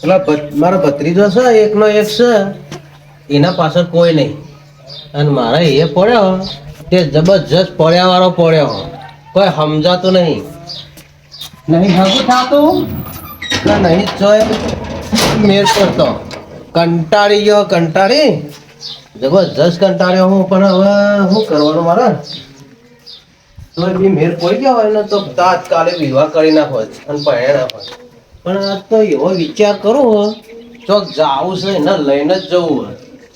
મારો ભત્રીજો છે એકનો એક છે, એના પાછળ કોઈ નહીં. અને મારે એ પડ્યો તે જબરજસ્ત પડ્યા વાળો પડ્યો, કોઈ સમજાતું નહીં. નહીં હગું થતું કે નહીં જોય મેર પડતો. કંટાળી ગયો, કંટાળી જબરજસ્ત કંટાળ્યો હું. પણ હવે શું કરવાનું મારે? તો બી મેર પડી ગયો હોય ને તો તાત્કાલિક વિવાહ કરી નાખો અને પહેણે નાખો. પણ આ તો એવો વિચાર કરું ચોક જાવું છે એને લઈને જ જવું.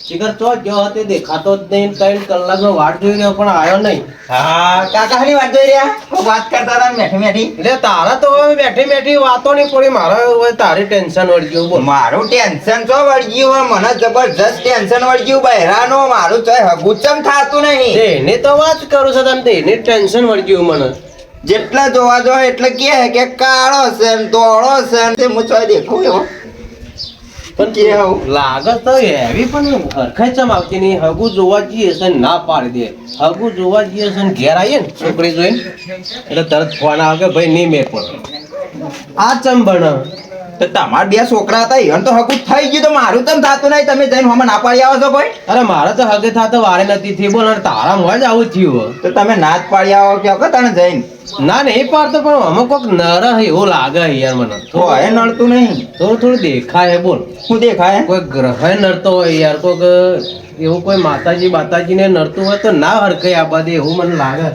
શિખર ચોક ગયો હતો દેખાતો જ નહીં. 3 કલાકનો વાટ જોઈ રહ્યો પણ આવ્યો નહીં. હા કાકા ની વાત જોઈ રહ્યા વાત કરતા હતા મેઠી મેઠી. એટલે તારા તો હવે બેઠી બેઠી વાતો નહીં પડી. મારા હવે તારી ટેન્શન વળી ગયું. બોલ. મારું ટેન્શન તો વળગ્યું હોય, મને જબરજસ્ત ટેન્શન વળગ્યું બહેરાનો. મારું તો હગુચમ થાતું નહીં. એની તો વાત કરું છું તને, એની ટેન્શન વળી ગયું મને. જેટલા જોવા જો એટલે કે કાળો છે ને ધોળો છે ને તે મુચવા દેખું એવો પણ કેવું લાગે તો એવી પણ હરખાઈ ચમ આવતી નહીં. હગું જોવા જઈએ છે ને ના પાડી દે. હગું જોવા જઈએ છે ને ઘેર આવીએ ને છોકરી જોઈને એટલે તરત ફોન આવે કે ભાઈ નહીં મેં પણ આ ચમ ભણ. તો તમારા 2 છોકરા હતા ઈવન તો હગું થઈ ગયું તો મારું તમ થાતું નહીં. તમે જઈને હમણાં ના પાડી આવો છો કોઈ? અરે મારે તો હગે થતો વારે નથી થઈ. બોલ અને તારા મોજ આવું થયું. તો તમે ના જ પાડી આવો કે તને જઈને ના નહીં પાડતો પણ અમુક કોઈક નર એવું લાગે યાર મને. તો એ નડતું નહીં. થોડું દેખાય. બોલ શું દેખાય? કોઈ ગ્રહ નડતો હોય યાર, કોઈક એવું કોઈ માતાજી ને નડતું હોય તો ના હરખાઈ આ બધે એવું મને લાગે.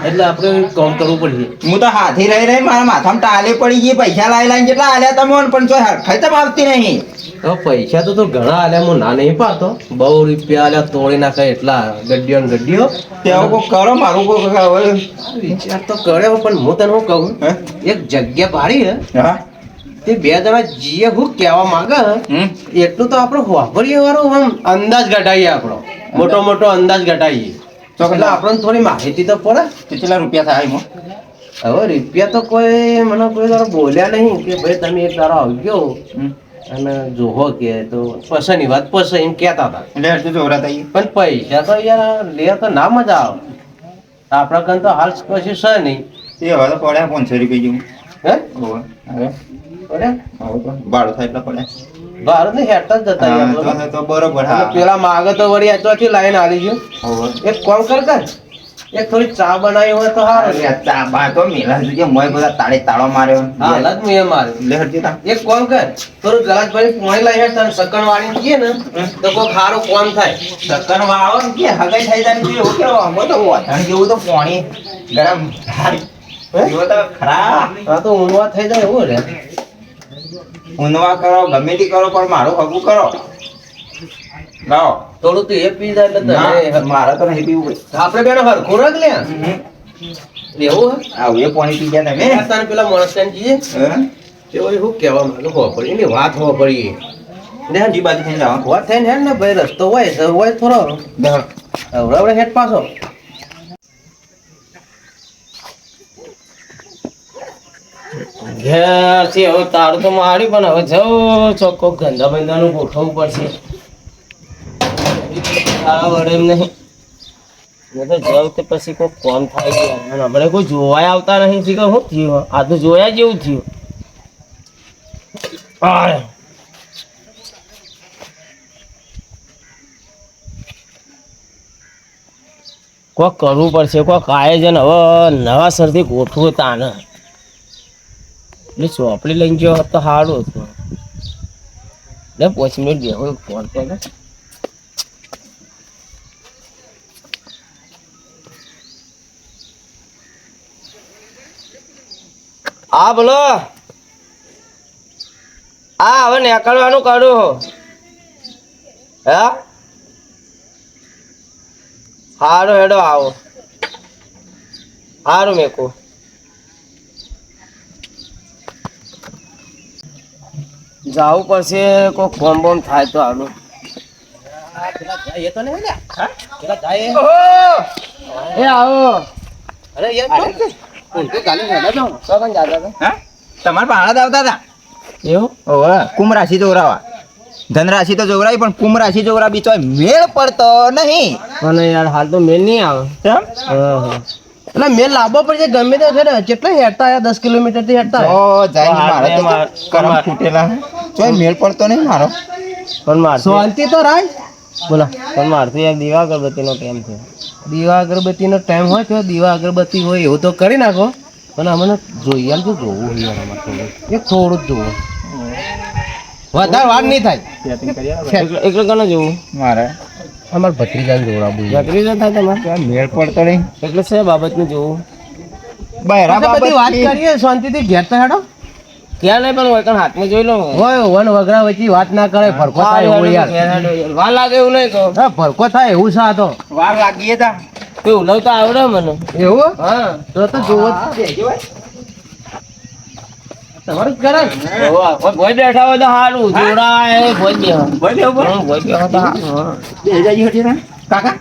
એટલે આપણે કામ કરવું પડશે. હું તો હાથી રહી મારા માથામાં ટાલે પડી ગઈ. પૈસા લાવી જેટલા આલ્યા તમે પણ તો હરખાઈ તો આવતી નહીં. તો પૈસા તો ઘણા આલ્યા, હું ના નહીં પાડતો. બહુ રૂપિયા આલ્યા, તોડી નાખે એટલા ગड्डियो ને ગड्डियो. તેવો કોઈ કરો મારું કોઈ વિચાર તો કર્યો પણ હું તને શું કહું, એક જગ્યા પાડી હે હા તે 2 જણા જીએ હું કહેવા માંગે એટલું તો આપણે વાપરીએ વાળો આમ અંદાજ ઘટાઈએ. આપણો મોટો અંદાજ ઘટાઈએ તો એટલે આપણને થોડી માહિતી તો પડે. કેટલા રૂપિયા થાય એમાં? હવે રૂપિયા તો કોઈ મને કોઈ તારો બોલ્યા નહીં કે ભાઈ તમે એક તારો આવજો અને જોહો કે તો પસંદની વાત પસંદ એમ કહેતા હતા. એટલે હજુ જોરા થઈ પણ પૈસા તો યાર લે તો ના મજા આવે. આપણા કન તો હાલ કશું છે નહીં. એ હવે તો પડ્યા 500 રૂપિયા જેવું. હે હવે પડે ભાડું થાય એટલે પડે. ભારત ને હેઠળ જ જતા યાર. તો બરોબર. હા પેલા માગે તો વળી ચોથી લાઈન આલી ગયું. એક કામ કર એક થોડી ચા બનાવી હોય તો સારું. ચા બા તો મેલા જોઈએ મોય બધા તાળે તાળો માર્યો. હાલત હું એ માર્યો. લે હરજી તા એક કામ કર થોડું ગલાસ ભરી પોણી લઈ હેઠ તને સકન વાળી કીએ ને તો કોઈ ખારું કામ થાય. સકન વાળો ને કે હગાઈ થઈ જાય ને એવું કેવો આમ તો વાથણ જેવું તો પાણી ગરમ એવો તો ખરા. હા તો ઊંઘવા થઈ જાય એવું રે. ઊંધવા કરો ગમે તે કરો પણ મારું હગું કરો. લાવો થોડું તો એ પી જાય એટલે તને મારા તો નહીં પીવું. આપણે બેનો હરખું રાખ લે એવું આવું એ પાણી પી ગયા તમે. તને પેલા માણસ જઈએ તે વળી શું કહેવા માંગે હો પડી એની વાત હો પડી જી બાજુ થઈ જાવ વાત થઈને હેડ ને ભાઈ રસ્તો હોય થોડો હવે હેડ પાછો. ઘેર છે હવે તારું તો મારી પણ હવે જવું ચોખ્ખો ગંદા બંધાનું ગોઠવવું પડશે. તારા વડે એમ નહીં મેં તો જાઉં તે પછી કોઈ કોમ થાય છે અને હમણાં કોઈ જોવાય આવતા નહીં. શીખર શું થયું આ તો જોયા જેવું થયું. કોક કરવું પડશે, કોક આયોજન હવે નવા સરથી ગોઠવું તાને. એટલે ચોપડી લઈને ગયો હોત તો સારું હતું. એટલે 5 મિનિટ બેહો ફોન પર. હા બોલો. હા હવે નીકળવાનું કાઢું. હા સારું હેડો આવો. સારું મેકું. જાવું પડશે કોઈ ફોન બોમ થાય તો આવું. એ આવો. અરે યાર તમારા પાણા જ આવતા હતા એવું કુંભ રાશિ જોવરાવા. ધન રાશિ તો જોવરાવી પણ કુંભ રાશિ જોવરાવી તો મેળ પડતો નહીં. મને યાર હાલ તો મેલ નહીં આવે. એટલે મેં લાવવો પડશે ગમે તે છે ને કેટલા હેડતા આયા 10 કિલોમીટર થી હેડતા ઓ જાય મારે તો કરમ ફૂટેલા ચોય મેળ પડતો નહીં મારો પણ મારથી શાંતિ તો રાય બોલો પણ મારથી યાર દીવા અગરબત્તીનો ટાઈમ છે. દીવા અગરબત્તીનો ટાઈમ હોય તો દીવા અગરબત્તી હોય એવું તો કરી નાખો પણ અમને જોઈએ એમ તો જોવું હોય યાર અમારે થોડું એક થોડું જ જોવું વધારે વાર નહીં થાય એટલે કને જોવું મારે અમારે ભત્રીજાને જોડાવું નકરી થાય તમારે ચોય મેળ પડતો નહીં એટલે છે બાબતનું જોવું બહેરા બધી વાત બાબત કરીએ શાંતિથી ઘેર તો હેડો ક્યાં નહીં પણ હોય કણ હાથમાં જોઈ લો હોય વન વગરા વચ્ચે વાત ના કરે ફરકો થાય એવું યાર વાર લાગે એવું નહીં કહો હા ફરકો થાય એવું સા તો વાર લાગીએ તા તો ઉલવ તો આવડે મને. એવું હા તો જોવો તમારું જ કરે ભોય બેઠા હોય તો સારું જોડાય ભોય બેહો. બોલ બોલ હા, ભોય બેહો તો સારું. બે જાજી હટી ના કાકા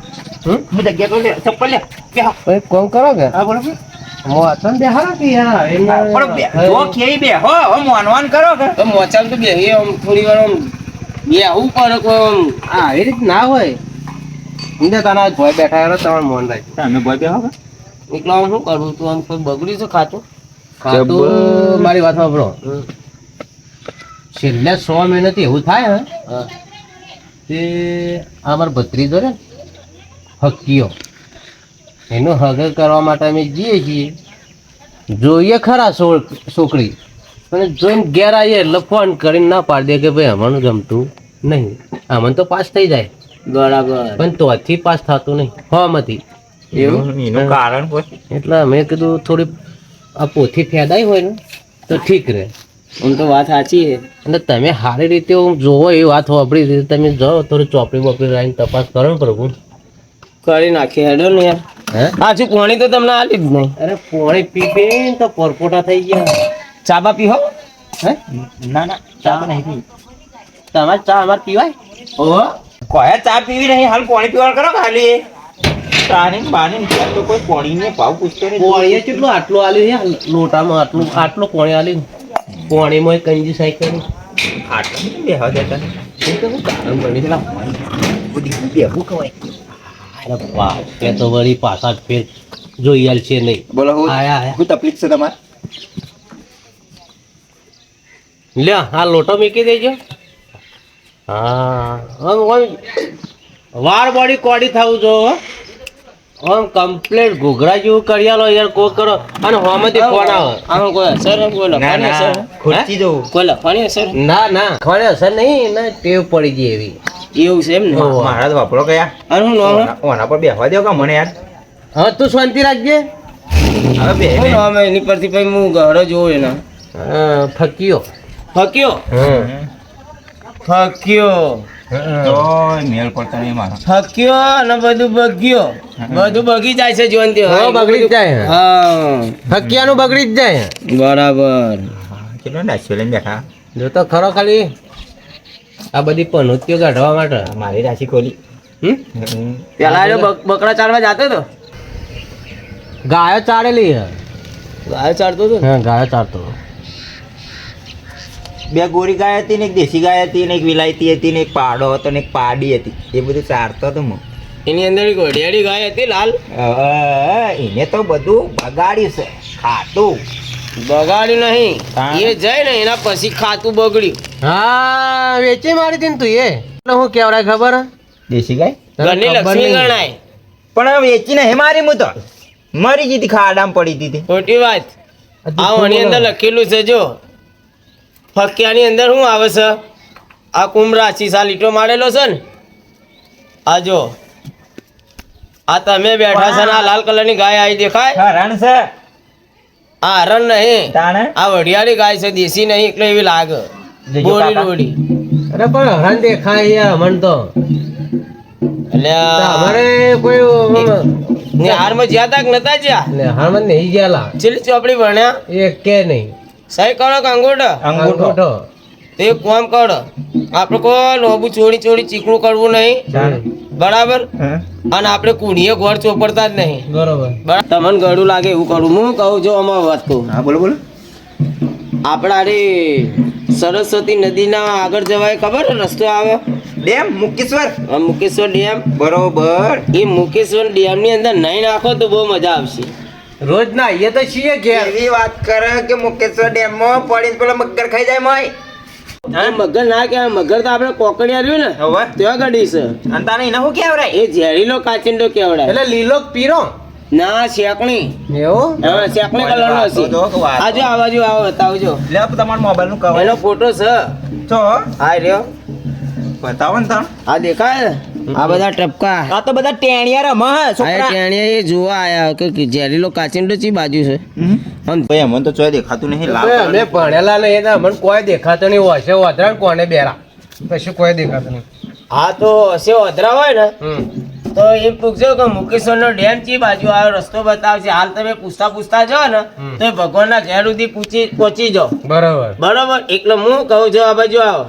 હમ? હું જગ્યા તો લે ચપ્પલ લે બે હા એક કોમ કરો કે બોલો મોતન બેહારા કે યાર પણ બે જો કેઈ બે હો હો મોનવાન કરો કે તો મોચામ તો બેહી આમ થોડી વાર આમ બેહવું પડે કોઈ આમ. હા એ રીત ના હોય ઇંદે તાના ભોય બેઠા હેરો તમાર મોન રાખ તમે બોલ બે હો એકલા આમ શું કરવું તું આમ કોઈ બગડ્યું છે ખાતું ખાતું મારી વાત સાંભળો છેલ્લે 100 મહિનાથી એવું થાય હે હા તે અમાર ભત્રીજો રે હક્કીઓ એનો હગ કરવા માટે અમે જઈએ છીએ જોઈએ ખરા છોકરી પણ જોઈને ઘેર આવીએ એટલે ફોન કરીને ના પાડી દે કે ભાઈ અમારું ગમતું નહીં અમને તો પાસ થઈ જાય બરાબર પણ તોથી પાસ થતું નહીં હોમાંથી એવું એનું કારણ કોઈ એટલે અમે કીધું થોડી આ પોથી ફેદાઈ હોય ને તો ઠીક રહે આમ તો વાત સાચી છે. અને તમે સારી રીતે જોવો એ વાત વાપરી રીતે તમે જાઓ થોડી ચોપડી બોપડી લાવીને તપાસ કરો ને પ્રભુ કરી નાખી હેડો ને યાર. હે પાછું પાણી તો તમને આલી જ નહીં. અરે પોણી પી પીને તો પરપોટા થઈ ગયા ચાબા પીહો હે ના ના ચા તો નહીં પીવી તમારે ચા અમારે પીવાય ઓહો કોઈ ચા પીવી નહીં હાલ પાણી પીવા કરો ખાલી પાણી પાણી ત્યાં તો કોઈ પાણી ને ભાવ પૂછતો નહીં પોણીએ કેટલું આટલું આલ્યું છે લોટામાં આટલું પોણી આલ્યું પોણીમાં કંજી સાયકલ આટલું બે હા દેતા એ તો શું કારણ બની પેલા બધી બેહું કવાય અરે બાપ તે તો વળી પાછા જ ફેર જોઈ આલ છે નહીં બોલો હું આયા શું તકલીફ છે તમારે લ્યો આ લોટો મૂકી દેજો હા આમ વાર બોડી કોડી થવું જો આમ કમ્પ્લેટ ઘૂઘરા જેવું કરી આલો યાર કોક કરો અને હોમાંથી ફોન આવે આમાં કોઈ અસર કોઈ ના લખવાની અસર ના ખુરચી જવું કોઈ લખવાની અસર ના ના ખોને અસર નહીં ને ટેવ પડી ગઈ એવી એવું છે એમ ને હોવે. મારા તો વાપરો કયા અને હું નામ ઓના પર બેહવા દો કે મને યાર હવે તું શાંતિ રાખજે હવે બે હું નામ એની પરથી પછી હું ઘરે જોઉં એના ફકીયો ફક્યો ફક્યો તો મેળ પડતો નહીં મારો ફક્યો અને બધું બગ્યો બધું બગી જાય છે જોન તે હા, બગડી જ જાય. હા ફકીયાનું બગડી જ જાય બરાબર કેટલો નાસ્યો લઈને બેઠા જો તો ખરો ખાલી આ બધી પનોતીઓ કાઢવા માટે મારી રાશિ ખોલી પેલા એ બકરા ચારવા જતો તો ગાયો ચારેલી હે. ગાય ચારતો હતો હા ગાયો ચારતો બે ગોરી ગાય હતી ને એક દેશી ગાય હતી ને એક વિલાયતી હતી ને એક પાડો હતો ને એક પાડી હતી એ બધું ચારતો હતો હું એની અંદર એક વઢિયાળી ગાય હતી લાલ એને તો બધું બગાડ્યું છે ખાતું બગાડ્યું નહીં હા. એ જાય ને એના પછી ખાતું બગડ્યું હા વેચી મારી હતી ને તું એ એટલે હું કેવડાય ખબર હે? દેશી ગાય તને ઘરની ખબર લક્ષ્મી નહીં. ગણાય પણ વેચી ને હે મારી હું તો મરી ગઈ હતી ખાડામાં પડી હતી ખોટી વાત આ તું આ આની ખોટું અંદર બોલે. લખેલું છે જો ફક્યાની અંદર શું આવે છે આ કુમરા ચીસા લીટો મારેલો છે ને આ જો આ તમે બેઠા છે ને આ લાલ કલરની ગાય આવી દેખાય હરણ છે આ હરણ નહીં તાણે આ વઢિયાળી ગાય છે દેશી નહીં એટલે એવી લાગે જોજો બોરી કાકા. રોડી અરે પણ હરણ દેખાય યાર અમન તો એટલે તો અમારે કોઈ નિહારમાં જ્યાં તાક નતા જ્યાં હરણ નહીં ગયેલા છેલ્લી ચોપડી ભણ્યા એ કે નહીં સહી કરો કે અંગૂઠો અંગૂઠો તે કોમ કરો આપણે કોઈ લોબુ ચોડી ચોડી ચીકણું કરવું નહીં બરાબર હે? અને આપણે કુણીએ ઘોર ચોપડતા જ નહીં બરોબર બરાબર તમને ગળું લાગે એવું કરું હું કહું જો અમારી વાત કહું હા બોલો બોલો આપણા અરે સરસ્વતી નદીના આગળ જવાય ખબર રસ્તો આવે ડેમ મુકેશ્વર આ મુકેશ્વર ડેમ બરોબર એ મુકેશ્વર ડેમની અંદર નહીં નાખો તો બહુ મજા આવશે રોજ ના એ તો છીએ ઘેર એવી વાત કરે કે મુકેશ્વર ડેમમાં પડીને પેલો મગર ખાઈ જાય મોય આ મગર ના કહેવાય, મગર તો આપણે કોકડિયા રહ્યું ને હવે ત્યાં ગડી છે. અને તાને એને શું કહેવાય એ ઝેરીલો કાચિંડો કહેવડાય. એટલે લીલો પીરો ના શેકણી. એવું હા શેકણી કલરનો વાતો છે. જો કે વાતો. આજો આવાજો આવો બતાવજો. લે તમારા મોબાઈલ નું કવર એનો ફોટો છે. તો આ રહ્યો. બતાવો ને તમે આ દેખાય આ બધા ટપકા. આ તો બધા ટેણિયા રમે હે આ છોકરા ટેણીયા એ જોવા આયા કે ઝેરીલો કાચિંડો ચી બાજુ છે. ભાઈ અમને તો ચોય દેખાતું નહીં લાલ અમે ભણેલા નહીં એટલે અમને કોઈ દેખાતો નહીં હોય છે વધરા કોને બેરા કશું કોઈ દેખાતું નહીં હા તો હશે વધરા હોય ને હમ. તો એ પૂછજો કે મુકેશ્વરનો ડેમ ચી બાજુ આવ્યો રસ્તો બતાવશે. હાલ તમે પૂછતા જાઓ ને તો એ ભગવાનના ઘેર સુધી પહોંચી જાઓ. બરોબર બરોબર એટલે હું કહું છું આ બાજુ આવો.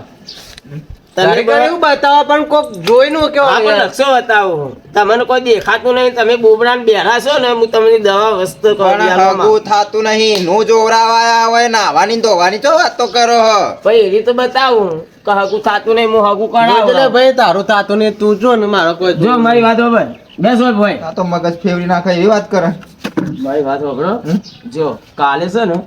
તમે એવું બતાવો પણ કોક જોઈનું હા, કેવું પણ નકશો બતાવો. તમને કોઈ દેખાતું નહીં, તમે બોબડાને બેઠા છો ને હું તમને દવા વસ્તુ કહું પણ યાલોમાં. હગું થાતું નહીં નો જોવરાવાયા હોય નાવાની ને ધોવાની ચો વાતો કરો હ ભાઈ એવી તો બતાવું કે હગું થાતું નહીં હું હગું એટલે કરાવું. ભાઈ તારું થાતું નહીં તું જો ને મારો કોઈ જો મારી વાત હોભળ. બેસો ભાઈ આ તો મગજ ફેવરી નાખે એવી વાત કરે મારી વાત હોભળો. જો કાલે છે ને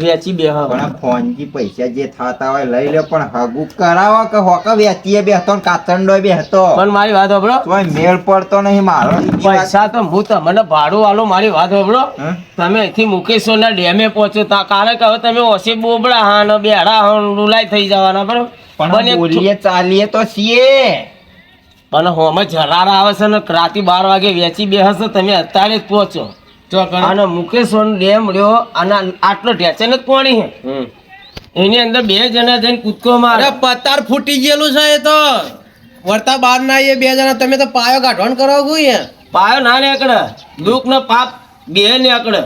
વેચી બેહ. પણ આ ફોનથી પૈસા જે થતા હોય લઈ લે પણ હગું કરાવો કે હોક વેચીએ બેહતો ને કાચંડો બેહતો પણ મારી વાત હોભળો. તોય મેળ પડતો નહીં મારો પૈસા તો હું તમને ભાડું આલો. મારી વાત હોભળો. હે? તમે અહીંથી મુકેશ્વરના ડેમે પહોંચો તા કાલે કહો તમે ઓછે બોબડા હા ને બેડા હા ને લુલાઈ થઈ જવાના બરોબર. પણ પણ એક બોલીએ ચાલીએ તો છીએ અને હોમે જરારા આવે છે ને રાતે 12 વાગે વેચી બેહશો તમે અત્યારે જ પહોંચો. અને મુકેશ્વર ડેમ રહ્યો અને આટલો ઢેચન જ પાણી છે હમ. એની અંદર 2 જણા જઈને કૂદકો મારે. અરે પતાર ફૂટી ગયેલું છે એ તો વળતા બાર ના એ બે જણા તમે તો પાયો કાઢવાનું કરો કોઈ પાયો ના નીકળે, દુઃખ ને પાપ બે નીકળે.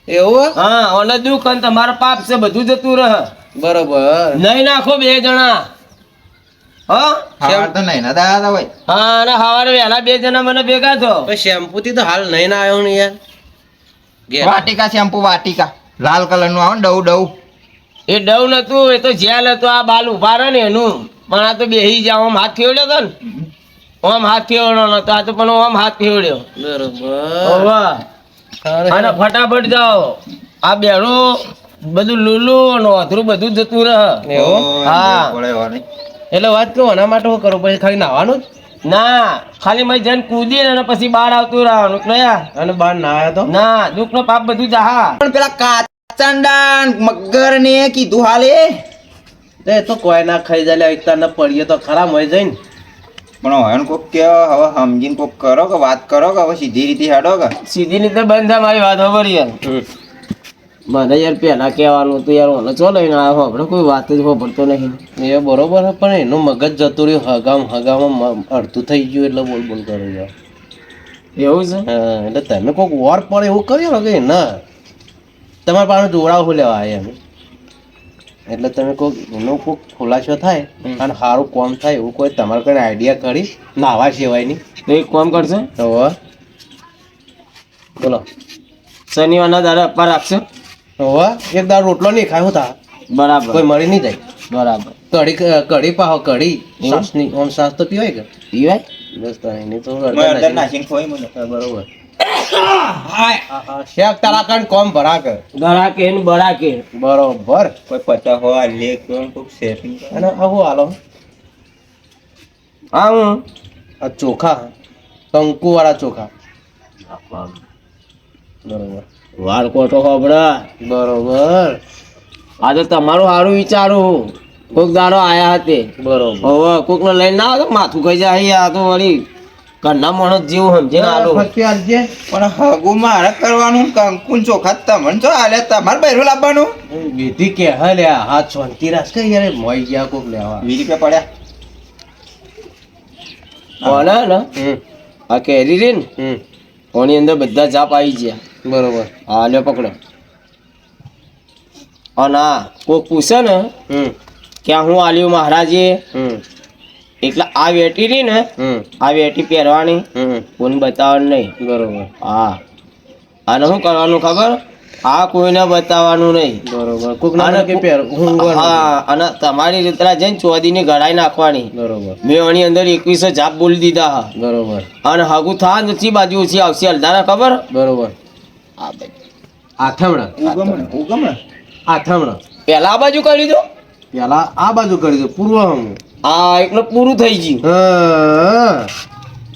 એવું હા અને દુઃખ અને તમારા પાપ છે બધું જતું રહે. બરોબર નહીં નાખો 2 જણા. હા સવાર તો નહીં ના દાદા ભાઈ હા અને સવારે વહેલા 2 જણા મને ભેગા થો. શેમ્પુ થી તો હાલ નહીં ના આવ્યો ને યાર ઘેર. વાટિકા શેમ્પુ વાટિકા લાલ કલર નું આવે ને ડવ ડવ એ ડવ નતું, એ તો જેલ હતો. આ બાલ ઉભા રહે ને એનું. પણ આ તો બેહી જાવ આમ હાથ ફેવડ્યો હતો ને આમ હાથ ફેવડ્યો નતો. આ તો પણ આમ હાથ ફેવડ્યો. બરોબર હોવે. અને ફટાફટ જાઓ. આ બેડું બધું લૂલું અને ઓથરું બધું જતું રહે. એવું? હા. પડે એવા નહીં. એટલે વાત કહું આના માટે શું કરું પછી ખાલી નાવાનું ના ખાલી મેં જઈને કૂદી ને પછી બહાર આવતું રહેવાનું નયા. જ અને બાર ના આવ્યો તો ના દુઃખ નો પાપ બધું જાહા. પણ પેલા કાચંડા મગર ને કીધું હાલે એ તો કોઈ ના ખાઈ જાય એકતા ના પડીએ તો ખરાબ હોય જાય ને પણ હવે કોક કે હવે સમજીને કોક કરો કે વાત કરો કે હવે સીધી રીતે હેડો કે સીધી રીતે બંધ થાય મારી વાત ખબર યાર. મને યાર પહેલા કહેવાનું હતું યાર મને ચો લઈને આવ્યો આપણે કોઈ વાત જ ખબરતો નહીં. એ બરોબર છે પણ એનું મગજ જતું રહ્યું હગામાં અડધું થઈ ગયું એટલે બોલ બોલ કરી જાવ એવું છે. હા એટલે તમે કોઈક વોર પડે એવું કર્યો કે ના તમારા પાસે જોડાવ લેવા આવ્યા એમ એટલે તમે કોઈક એનો કોઈક ખુલાસો થાય અને સારું કોમ થાય એવું કોઈ તમારે કોઈ આઈડિયા કરી નાવા સિવાયની તો એક કામ કરશે હવે બોલો શનિવારના દાડે અપ્પા રાખશે. હવે એક દાળ રોટલો નહીં ખાય હું તા બરાબર કોઈ મળી નહીં જાય બરાબર. કઢી પાહો કઢી સાસની ઓમ સાસ તો પીવાય કે પીવાય. બસ તો એની તો મેં અંદર નાખીને ખોઈ મને બરોબર શેક તારા કાન કોમ ભરા કે ગરાકે ને બરાકે. બરોબર કોઈ પચાસ હોય લે કોક સેટિંગ અને આ શું હાલો હા હું આ ચોખા કંકુ વાળા ચોખા બરોબર વાર કોટો ખબરા. બરોબર આ તો તમારું સારું વિચારું. કોક દાડો આયા હતી બરોબર હવે કોક ને લઈને ના આવે તો માથું ખાઈ જાય. આ તો વળી ઘરના માણસ જેવું સમજીને આલો. પણ હગુ મારે કરવાનું કંકુન ચોખા તમને જો હાલે તમારે બૈરું લાવવાનું વિધિ કે હલે હાથ શાંતિ રાખ કે યાર મોઈ ગયા કોક લેવા 20 રૂપિયા પડ્યા કોને ને હમ આ કેરી રે ને હમ કોની અંદર બધા જાપ આવી ગયા. બરોબર હા લ્યો પકડો. અને આ કોક પૂછે ને હમ કે આ હું આલ્યું મહારાજે હમ એટલે આ વેટી રહી ને હમ આ વેટી પહેરવાની હમ કોઈને બતાવવાનું નહીં. બરોબર હા અને શું કરવાનું ખબર આ કોઈને બતાવવાનું નહીં. બરોબર કોક ના કે પેર ઊંઘવાનું. હા અને તમારી રીતના જઈને ચોદીની ગળાઈ નાખવાની. બરોબર મેં આની અંદર 21 જાપ બોલી દીધા હા. બરોબર અને હગું થા નથી બાજુ ઓછી આવશે અલધારા ખબર બરોબર આ બાજુ આથમણા આથમણા પેલા આ બાજુ કરી દો પેલા આ બાજુ કરી દો પૂર્વ હમ આ એકલો પૂરું થઈ ગયું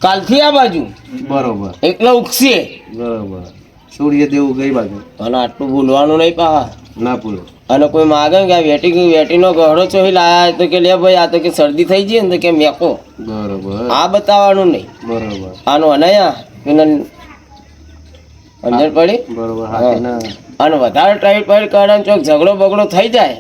કાલથી આ બાજુ બરોબર એકલો ઉગશે બરોબર સૂર્ય દેવું ગઈ બાજુ અને આટલું ભૂલવાનું નહીં પા ના પૂરો અને કોઈ માગે ને કે આ વેટીનો ગહડો ચોહી લાયા તો કે લે ભાઈ આ તો કે શરદી થઈ ગઈ ને તો કે મેકો બરોબર આ બતાવવાનું નહીં બરોબર આનું અનાયા એને અંદર પડી બરોબર હાથીના અને વધારે ટાઈટ પાઈટ કરે ચોક ઝઘડો બગડો થઈ જાય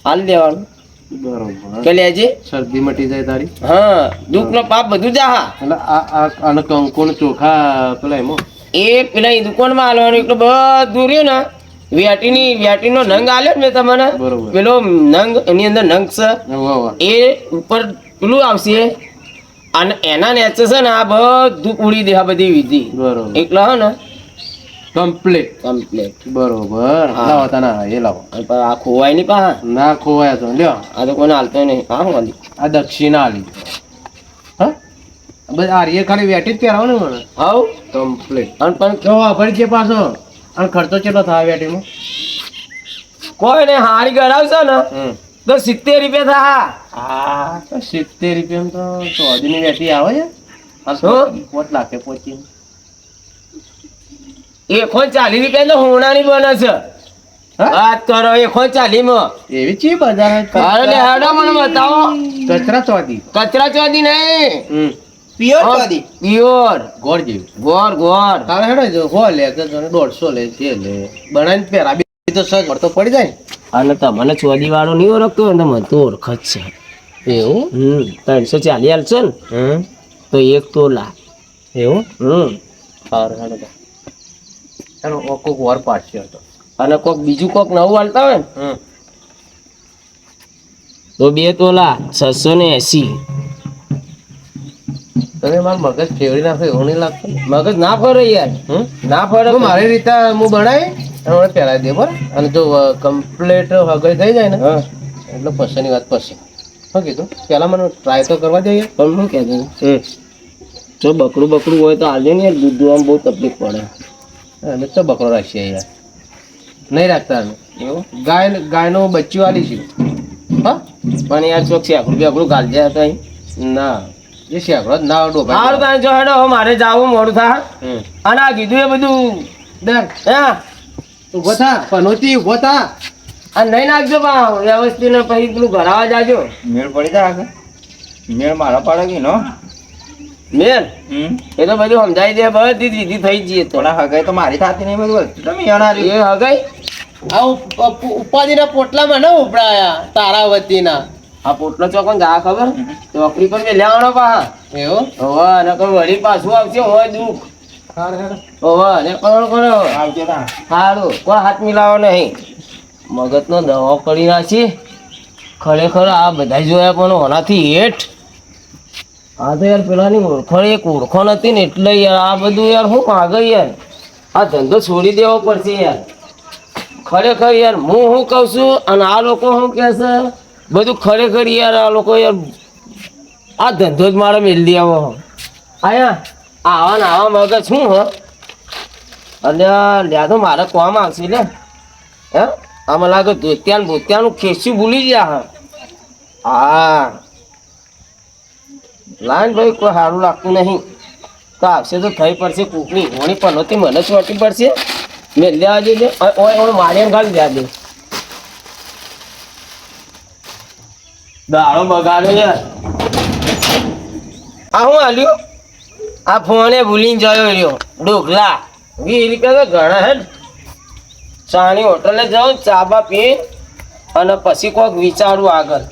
હાલ દેવાનું બરોબર કે લેજે શરદી મટી જાય તારી હા દુઃખ નો પાપ બધું જા હા એટલે આ આને કંકુણ ચોખા પેલા એમાં એ પેલા દુકાનમાં હાલવાનું એટલું બધું રહ્યું ને વેટીનો નંગ આલ્યો ને મેં તમને બરોબર. પેલો નંગ એની અંદર નંગ છે વાહ વાહ એ ઉપર પેલું આવશે અને એના નેચે છે ને આ બધું ઉડી દે આ બધી વિધિ બરોબર એટલે હે ને કમ્પ્લીટ કમ્પ્લેટ બરોબર હા. લાવો તાના એ લાવો આ ખોવાય નહીં પા ના ખોવાયા તો લ્યો આ તો કોને હાલતો નહીં હા હું આ દક્ષિણા આલી હા બસ આ રીએ ખાલી વેટી જ પહેરાવો ને મને હાવ કમ્પ્લીટ અને પણ જો વાપરી છે પાછો અને ખર્ચો કેટલો થાય વેટીમાં કોઈ ને હારી ગળાવશો ને તો 70 રૂપિયા થા હા તો 70 રૂપિયામાં તો ચોદીની વેટી આવે છે શું? 5 લાખે પહોંચી 140 રૂપિયા તો હોણાની બને છે હા? વાત કરો 140 માં એવી ચી બજાર અરે લે હેડો મને બતાવો કચરા ચોદી કચરા ચોદી નહીં પ્યોર ચોદી પ્યોર ગોળ જેવી ગોર તારે હેડો જો હો લે કે તને 150 લે જે લે બનાવીને પહેરા બી તો સજ પડતો પડી જાય અને તમને ચોદી વાળો નહીં ઓળખતો હોય ને તો મને તો ઓળખ જ છે એવું 340 હાલશે ને તો 1 તોલા એવું સારું હેડો ચાલો કોક વાર પાડશે તો અને કોક બીજું કોક નવું હાલતા હોય ને તો 2 તોલા 680 તમે મારું મગજ ફેવરી નાખો એવું નહીં લાગતું મગજ ના ફરે યાર ના ફરે હું મારી રીતે હું બનાવી અને મને પહેરાવી દે બરાબર અને જો કમ્પ્લીટ હગાઈ થઈ જાય ને હા એટલે પછીની વાત પછી શું કીધું પહેલા મને ટ્રાય તો કરવા દે યાર પણ શું કહેતો જો બકરું હોય તો આજે ને યાર દૂધ દોવામાં બહુ તકલીફ પડે અમે તો બકરો રાખીએ યાર નહીં રાખતા અમે એવું ગાયનું બચ્ચું આલી છે હા પણ યાર ચોક શેકડું બેકડું ગાલજે હતા અહીં ના એ શેકડો જ ના ડોબા સારું તારે જો હેડો હવે મારે જાવું મોડું થા અને આ કીધું એ બધું હે ઉભો થા પનોતી ઉભો થા આ નહીં નાખજો પણ વ્યવસ્થિત ને પછી પેલું ઘરાવા જાજો મેળ પડી જાય આગળ મેળ મારો પાડે કે નો મેન એ તો બધું સમજાઈ દે બધી જ વિધિ થઈ જઈએ તો થોડા હગાઈ તો મારી થતી નહીં બધું તમે જણાવી એ હગાઈ આ ઉપાધિના પોટલામાં ન ઉપડાયા તારા વતીના આ પોટલો ચોકન જા ખબર ચોકડી પર મેલ્યાવાનો પા એવું હોવે અને કોઈ વળી પાછું આવશે હોય દુઃખ હોવે ને કોણ કરો આવજો તા સારું કોઈ હાથ મિલાવો નહીં મગજનો દવા કરી નાખી ખરેખર આ બધા જોયા પણ ઓનાથી હેઠ આ તો યાર પેલાની ઓળખાણ એક ઓળખાણ હતી ને એટલે યાર આ બધું યાર શું માગે યાર આ ધંધો છોડી દેવો પડશે યાર ખરેખર યાર હું શું કહું છું અને આ લોકો શું કહે છે બધું ખરેખર યાર આ લોકો યાર આ ધંધો જ મારે મેળ દે આવો આયા આવા ને આવા મગજ શું હ અને લ્યા તો મારે કોમ આવશે લે હે આમાં લાગે ધોત્યાનું ખેંચ્યું ભૂલી ગયા હા લાઈન ભાઈ કોઈ સારું લાગતું નહીં તો આવશે તો થઈ પડશે કૂકની હોણી પનોતી મને ચોટી પડશે મેં લેવા જઈએ ઓય મારી ગાડી દે દે દાડો બગાડો યાર આ હું હાલ્યું આ ફોને ભૂલીને જયો રહ્યો ડોકલા 20 રૂપિયા તો ઘણા હે ચાની હોટલે જાઉં ચા બા પી અને પછી કોઈક વિચારું આગળ